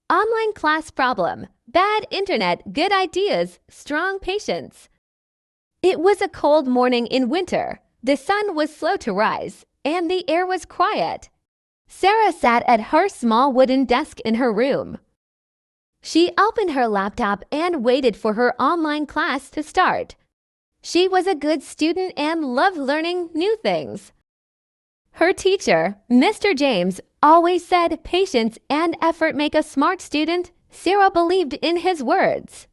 Online class problem. Bad internet, good ideas, strong patience. It was a cold morning in winter. The sun was slow to rise, and the air was quiet. Sarah sat at her small wooden desk in her room. She opened her laptop and waited for her online class to start. She was a good student and loved learning new things. Her teacher, Mr. James, always said patience and effort make a smart student. Sarah believed in his words.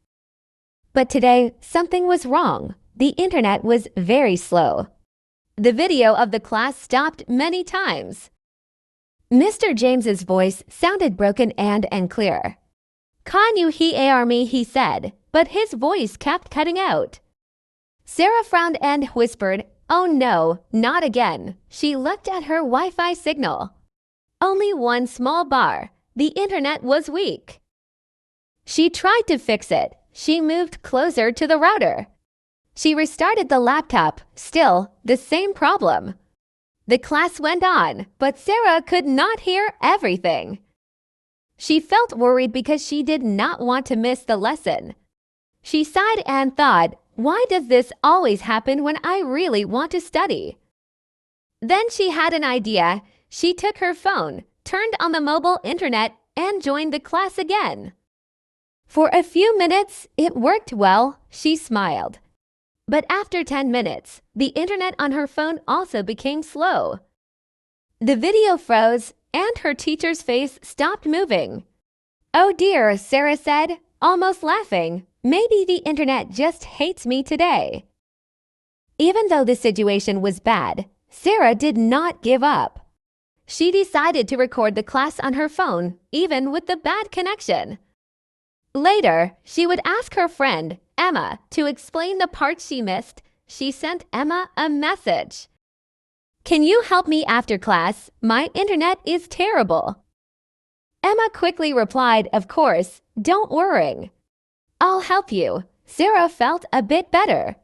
But today, something was wrong. The internet was very slow. The video of the class stopped many times. Mr. James's voice sounded broken and unclear. "Can you hear me?" he said, but his voice kept cutting out. Sarah frowned and whispered, "Oh no, not again." She looked at her Wi-Fi signal. Only one small bar. The internet was weak. She tried to fix it. She moved closer to the router. She restarted the laptop. Still, the same problem. The class went on, but Sarah could not hear everything. She felt worried because she did not want to miss the lesson. She sighed and thought, "Why does this always happen when I really want to study?" Then she had an idea. She took her phone, turned on the mobile internet, and joined the class again. For a few minutes, it worked well. She smiled. But after 10 minutes, the internet on her phone also became slow. The video froze, and her teacher's face stopped moving. "Oh dear," Sarah said, almost laughing. "Maybe the internet just hates me today." Even though the situation was bad, Sarah did not give up. She decided to record the class on her phone, even with the bad connection. Later, she would ask her friend, Emma, to explain the parts she missed. She sent Emma a message. "Can you help me after class? My internet is terrible." Emma quickly replied, "Of course, don't worry. I'll help you." Sarah felt a bit better.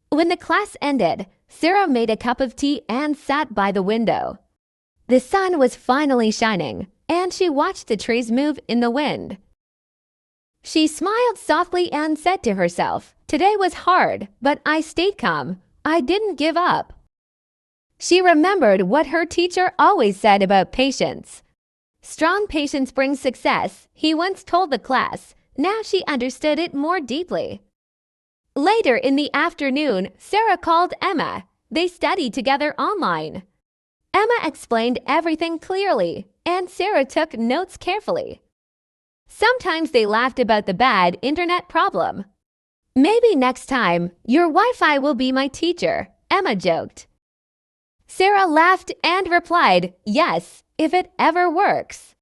When the class ended, Sarah made a cup of tea and sat by the window. The sun was finally shining, and she watched the trees move in the wind. She smiled softly and said to herself, "Today was hard, but I stayed calm. I didn't give up." She remembered what her teacher always said about patience. "Strong patience brings success," he once told the class. Now she understood it more deeply. Later in the afternoon, Sarah called Emma. They studied together online. Emma explained everything clearly, and Sarah took notes carefully. Sometimes they laughed about the bad internet problem. "Maybe next time, your Wi-Fi will be my teacher," Emma joked. Sarah laughed and replied, "Yes, if it ever works."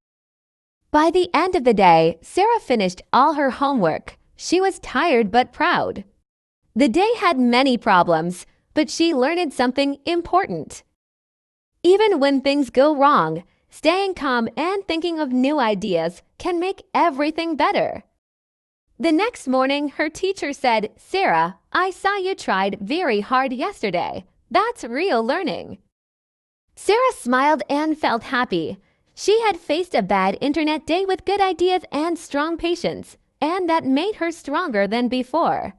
By the end of the day, Sarah finished all her homework. She was tired but proud. The day had many problems, but she learned something important. Even when things go wrong, staying calm and thinking of new ideas can make everything better. The next morning, her teacher said, "Sarah, I saw you tried very hard yesterday. That's real learning." Sarah smiled and felt happy. She had faced a bad internet day with good ideas and strong patience, and that made her stronger than before.